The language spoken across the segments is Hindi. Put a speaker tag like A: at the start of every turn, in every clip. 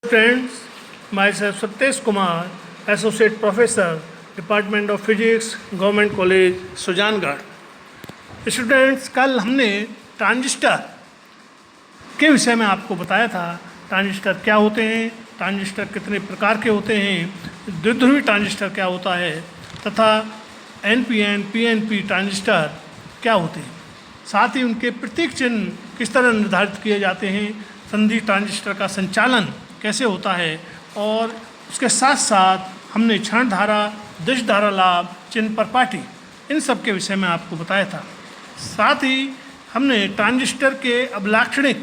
A: Friends, myself Satyesh Kumar, Associate Professor, Department of Physics, Government College, Sujangarh. Students, कल हमने ट्रांजिस्टर के विषय में आपको बताया था। ट्रांजिस्टर क्या होते हैं, ट्रांजिस्टर कितने प्रकार के होते हैं, द्विध्रुवी ट्रांजिस्टर क्या होता है तथा एनपीएन पीएनपी ट्रांजिस्टर क्या होते हैं, साथ ही उनके प्रतीक चिन्ह किस तरह निर्धारित किए जाते हैं, संधि ट्रांजिस्टर का संचालन कैसे होता है, और उसके साथ साथ हमने क्षण धारा, दिश धारा लाभ, चिन्ह परपाटी, इन सब के विषय में आपको बताया था। साथ ही हमने ट्रांजिस्टर के अभिलाक्षणिक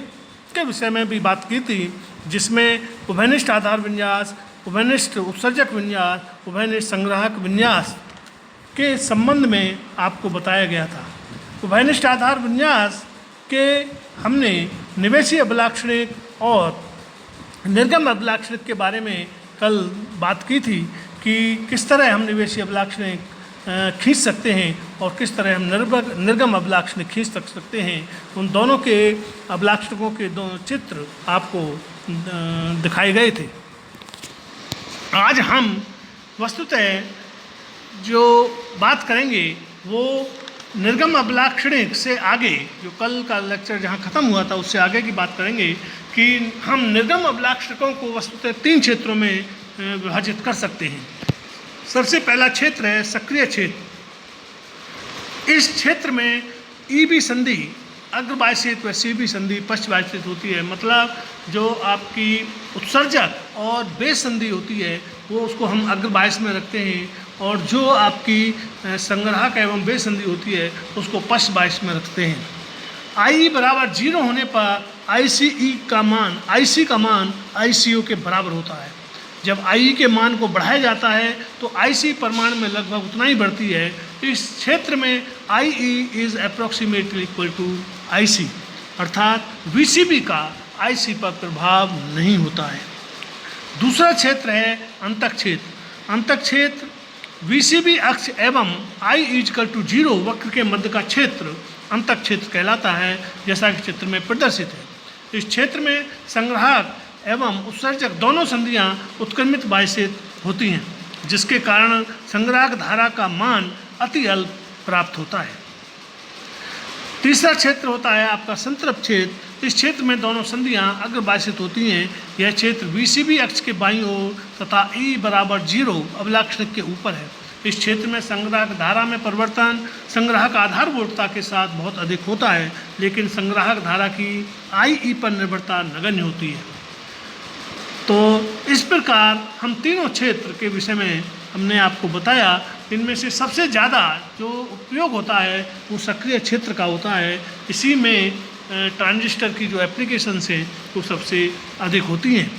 A: के विषय में भी बात की थी, जिसमें उभयनिष्ठ आधार विन्यास, उभयनिष्ठ उत्सर्जक विन्यास, उभयनिष्ठ संग्राहक विन्यास के संबंध में आपको बताया गया था। उभयनिष्ठ आधार विन्यास के हमने निवेशी अभिलाक्षणिक और निर्गम अभिलाक्षणिक के बारे में कल बात की थी कि किस तरह हम निवेशी अभिलाक्षणिक खींच सकते हैं और किस तरह हम निर्गम अभिलाक्षणिक खींच सकते हैं। उन दोनों के अभिलाक्षणिकों के दो चित्र आपको दिखाए गए थे। आज हम वस्तुतः जो बात करेंगे वो निर्गम अभिलाक्षणिक से आगे, जो कल का लेक्चर जहाँ ख़त्म हुआ था उससे आगे की बात करेंगे कि हम निर्गम अभिलाक्षणिकों को वस्तुतः 3 क्षेत्रों में विभाजित कर सकते हैं। सबसे पहला क्षेत्र है सक्रिय क्षेत्र। इस क्षेत्र में ईबी संधि अग्रबाह्यस्थित व सीबी संधि पश्चबाह्यस्थित होती है। मतलब जो आपकी उत्सर्जक और बेस संधि होती है वो उसको हम अग्रबाह्य में रखते हैं, और जो आपकी संग्राहक एवं बेस संधि होती है उसको पश्चबाह्य में रखते हैं। आई बराबर 0 होने पर ICE का मान, IC का मान ICO के बराबर होता है। जब IE के मान को बढ़ाया जाता है तो IC परिमाण में लगभग उतना ही बढ़ती है। इस क्षेत्र में IE is approximately equal to IC, अर्थात VCB का IC पर प्रभाव नहीं होता है। दूसरा क्षेत्र है अंतक क्षेत्र। अंतक क्षेत्र VCB अक्ष एवं I इक्वल टू 0 वक्र के मध्य का क्षेत्र अंतक क्षेत्र कहलाता है, जैसा कि चित्र में प्रदर्शित है। इस क्षेत्र में संग्राहक एवं उत्सर्जक दोनों संधियां उत्क्रमित बाह्यस्थित होती हैं, जिसके कारण संग्राहक धारा का मान अति अल्प प्राप्त होता है। तीसरा क्षेत्र होता है आपका संतृप्त क्षेत्र। इस क्षेत्र में दोनों संधियां अग्रबाह्यस्थित होती हैं। यह क्षेत्र VCB अक्ष के बाईं ओर तथा E बराबर 0 अभिलाक्षणिक के ऊपर है। इस क्षेत्र में संग्राहक धारा में परिवर्तन संग्राहक आधार वोल्टता के साथ बहुत अधिक होता है, लेकिन संग्राहक धारा की IE पर निर्भरता नगण्य होती है। तो इस प्रकार हम तीनों क्षेत्र के विषय में हमने आपको बताया। इनमें से सबसे ज़्यादा जो उपयोग होता है वो सक्रिय क्षेत्र का होता है। इसी में ट्रांजिस्टर की जो एप्लीकेशंस हैं वो सबसे अधिक होती हैं।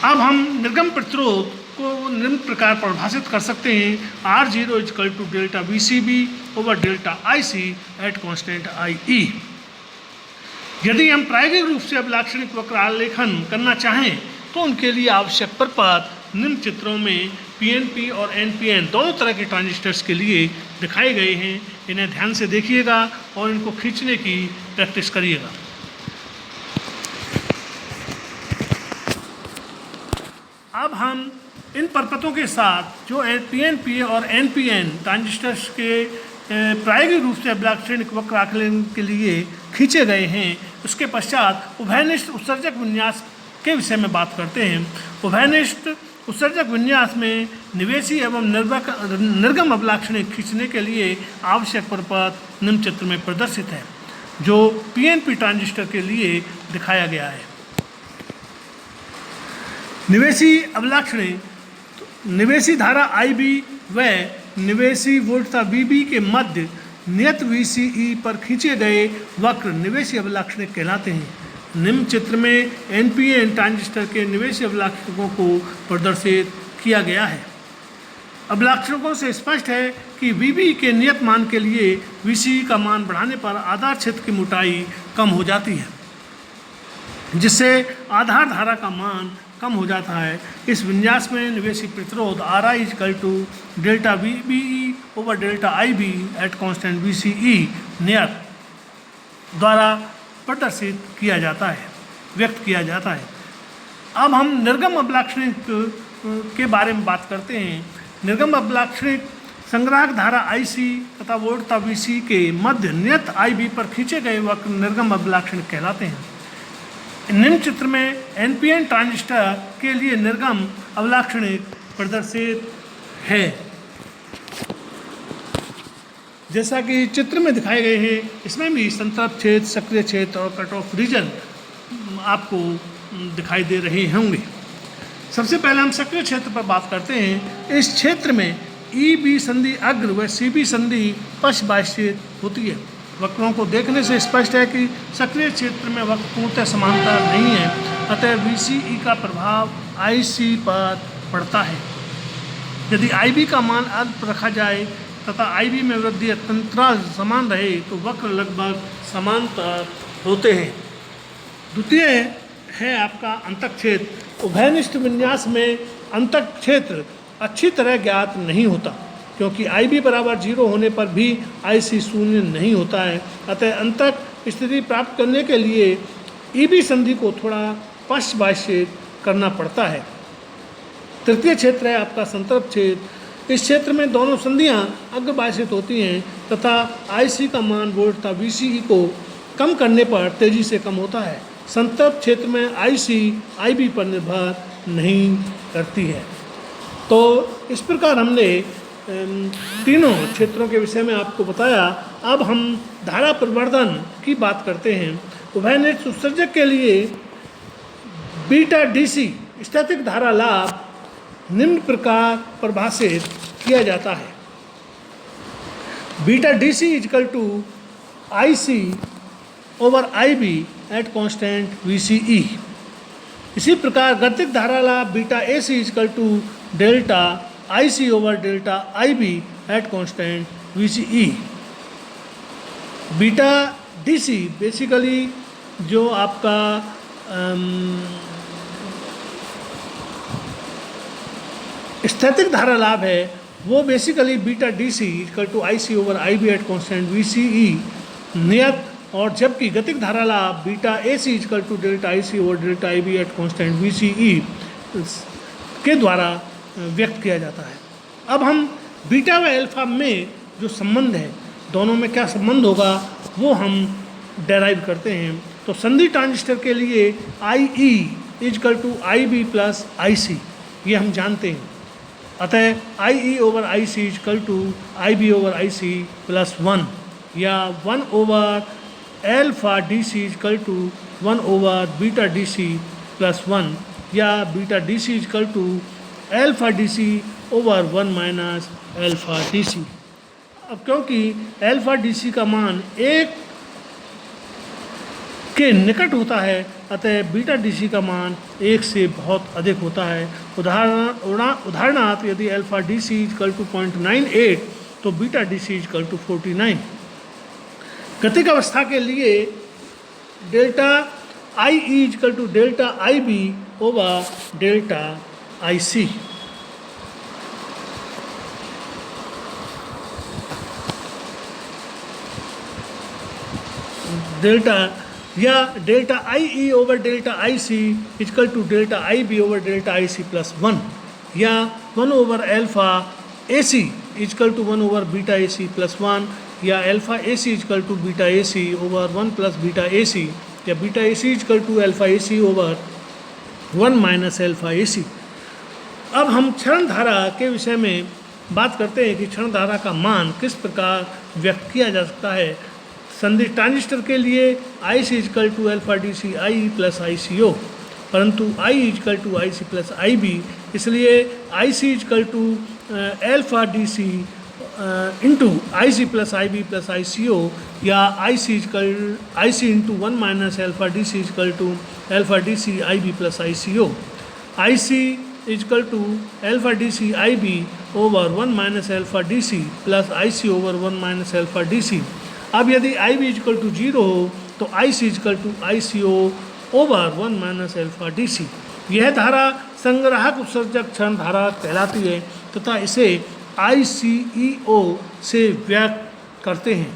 A: अब हम निर्गम प्रतिरोध को निम्न प्रकार परिभाषित कर सकते हैं। R0 equal to delta VCB over delta IC at constant IE। यदि हम प्रायोगिक रूप से अभिलाक्षणिक वक्र आलेखन करना चाहें तो उनके लिए आवश्यक प्रपत्र निम्न चित्रों में PNP और NPN दोनों तरह के ट्रांजिस्टर्स के लिए दिखाए गए हैं। इन्हें ध्यान से देखिएगा और इनको खींचने की प्रैक्टिस करिएगा। अब हम इन परपतों के साथ जो PNP और NPN ट्रांजिस्टर्स के प्रायोगिक रूप से अभिलाक्षणिक वक्र आकलन के लिए खींचे गए हैं, उसके पश्चात उभयनिष्ठ उत्सर्जक विन्यास के विषय में बात करते हैं। उभयनिष्ठ उत्सर्जक विन्यास में निवेशी एवं निर्गम अभिलाक्षणिक खींचने के लिए आवश्यक प्रपत्र निम्न चित्र में प्रदर्शित है, जो PNP ट्रांजिस्टर के लिए दिखाया गया है। निवेशी अभिलाक्षणिक निवेशी धारा IB व निवेशी वोल्टता VB के मध्य नियत VCE पर खींचे गए वक्र निवेशी अभिलाक्षणिक कहलाते हैं। निम्न चित्र में NPN ट्रांजिस्टर के निवेशी अभिलाक्षणिकों को प्रदर्शित किया गया है। अभिलाक्षणिकों से स्पष्ट है कि VB के नियत मान के लिए VCE का मान बढ़ाने पर आधार क्षेत्र की मोटाई कम हो जाती है, जिससे आधार धारा का मान कम हो जाता है। इस विन्यास में निवेशी प्रतिरोध RI equal to delta VBE over delta IB at constant VCE नियत द्वारा प्रदर्शित किया जाता है, व्यक्त किया जाता है। अब हम निर्गम अभिलाक्षणिक के बारे में बात करते हैं। निर्गम अभिलाक्षणिक संग्राहक धारा IC तथा वोल्टता VC के मध्य नियत IB पर खींचे गए वक्र निर्गम अभिलाक्षणिक कहलाते हैं। निम्न चित्र में NPN ट्रांजिस्टर के लिए निर्गम अभिलाक्षणिक प्रदर्शित है। जैसा कि चित्र में दिखाए गए हैं, इसमें भी संतृप्त क्षेत्र, सक्रिय क्षेत्र और कट ऑफ रीजन आपको दिखाई दे रहे होंगे। सबसे पहले हम सक्रिय क्षेत्र पर बात करते हैं। इस क्षेत्र में EB संधि अग्र व CB संधि पश्च बाह्यस्थित होती है। वक्रों को देखने से स्पष्ट है कि सक्रिय क्षेत्र में वक्र पूर्णतः समांतर नहीं है, अतः VCE का प्रभाव IC पर पड़ता है। यदि IB का मान अल्प रखा जाए तथा IB में वृद्धि अंतराल समान रहे तो वक्र लगभग समांतर होते हैं। द्वितीय है आपका अंतक क्षेत्र। उभयनिष्ठ विन्यास में अंतक क्षेत्र अच्छी तरह ज्ञात नहीं होता, क्योंकि IB बराबर 0 होने पर भी IC शून्य नहीं होता है। अतः अंतक स्थिति प्राप्त करने के लिए EB संधि को थोड़ा पश्च बाह्यस्थित करना पड़ता है। तृतीय क्षेत्र है आपका संतृप्त क्षेत्र। इस क्षेत्र में दोनों संधियां अग्र बाह्यस्थित होती हैं तथा IC का मान वोल्टता VCE को कम करने पर तेजी से कम होता है। संतृप्त क्षेत्र में IC IB पर निर्भर नहीं करती है। तो इस प्रकार हमने तीनों क्षेत्रों के विषय में आपको बताया। अब हम धारा प्रवर्धन की बात करते हैं। उभयनिष्ठ उत्सर्जक के लिए बीटा DC स्थैतिक धारा लाभ निम्न प्रकार परिभाषित किया जाता है। Beta DC equal to IC over IB at constant VCE। इसी प्रकार गतिक धारा लाभ beta AC equal to delta IC over delta IB at constant VCE। Beta DC basically जो आपका स्थैतिक धारा लाभ है वो basically beta DC equal to IC over IB at constant VCE नियत, और जबकि गतिक धारा लाभ beta AC equal to delta IC over delta IB at constant VCE के द्वारा व्यक्त किया जाता है। अब हम बीटा व अल्फा में जो संबंध है, दोनों में क्या संबंध होगा वो हम डेराइव करते हैं। तो संधि ट्रांजिस्टर के लिए IE equal to IB plus IC ये हम जानते हैं। अतः IE ओवर IC equal to IB over IC plus 1 या 1 over alpha DC equal to 1 over beta DC plus 1 या beta DC equal to alpha DC over 1 minus alpha DC। अब क्योंकि अल्फा DC का मान 1 के निकट होता है, अतः बीटा DC का मान 1 से बहुत अधिक होता है। उदाहरणार्थ यदि अल्फा DC इक्वल टू 0.98 तो बीटा DC इक्वल टू 49। गतिक अवस्था के लिए delta IE equal to delta IB over delta IC। Delta IE over delta IC equal to delta IB over delta IC plus 1 या 1 over alpha AC equal to 1 over beta AC plus 1 या alpha AC equal to beta AC over 1 plus beta AC या beta AC equal to alpha AC over 1 minus alpha AC। अब हम क्षण धारा के विषय में बात करते हैं कि क्षण धारा का मान किस प्रकार व्यक्त किया जा सकता है। संधि ट्रांजिस्टर के लिए IC equal to alpha DC IE plus ICO, परंतु I equal to IC plus IB, इसलिए IC equal to alpha DC into IC plus IB plus ICO या IC into 1 minus alpha DC equal to alpha DC IB plus ICO। IC equal to alpha DC IB over 1 minus alpha DC plus IC over 1 minus alpha DC। अब यदि IB इक्वल टू 0 हो तो IC equal to ICO over 1 minus alpha DC। यह धारा संग्राहक उत्सर्जक क्षण धारा कहलाती है तथा इसे ICEO से व्यक्त करते हैं।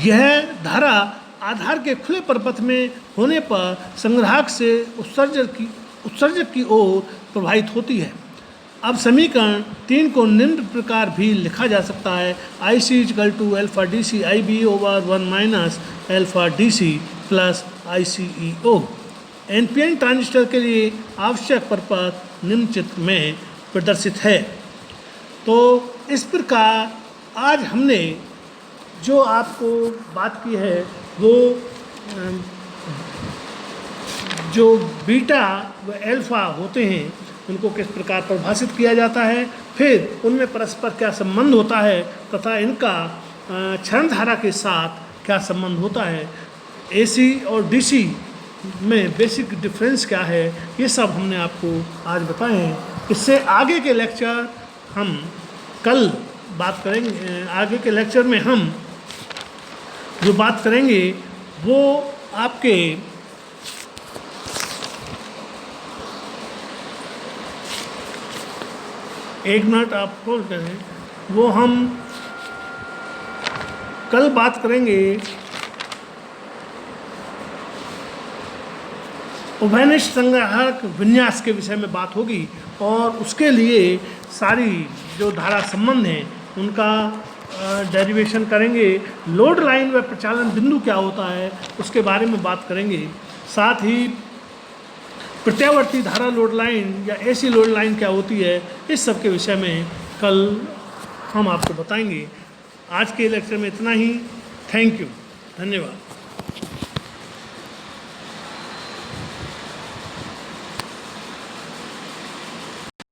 A: यह धारा आधार के खुले प्रपथ में होने पर संग्राहक से उत्सर्जक की ओर प्रवाहित होती है। अब समीकरण 3 को निम्न प्रकार भी लिखा जा सकता है: I C equal to alpha D C I B over 1 minus alpha D C plus I C E O. NPN transistor के लिए आवश्यक प्रपथ निम्न चित्र में प्रदर्शित है। तो इस प्रकार आज हमने जो आपको बात की है वो जो बीटा व अल्फा होते हैं उनको किस प्रकार परिभाषित किया जाता है, फिर उनमें परस्पर क्या संबंध होता है तथा इनका क्षरण धारा के साथ क्या संबंध होता है, एसी और डीसी में बेसिक डिफरेंस क्या है, ये सब हमने आपको आज बताए हैं। इससे आगे के लेक्चर हम कल बात करेंगे। आगे के लेक्चर में हम जो बात करेंगे वो आपके एक मिनट आप होल्ड करें, वो हम कल बात करेंगे उभयनिष्ठ संग्राहक विन्यास के विषय में बात होगी और उसके लिए सारी जो धारा संबंध हैं उनका डेरिवेशन करेंगे। लोड लाइन व प्रचालन बिंदु क्या होता है उसके बारे में बात करेंगे। साथ ही प्रत्यावर्ती धारा लोड लाइन या एसी लोड लाइन क्या होती है, इस सब के विषय में कल हम आपको बताएंगे। आज के लेक्चर में इतना ही। थैंक यू, धन्यवाद।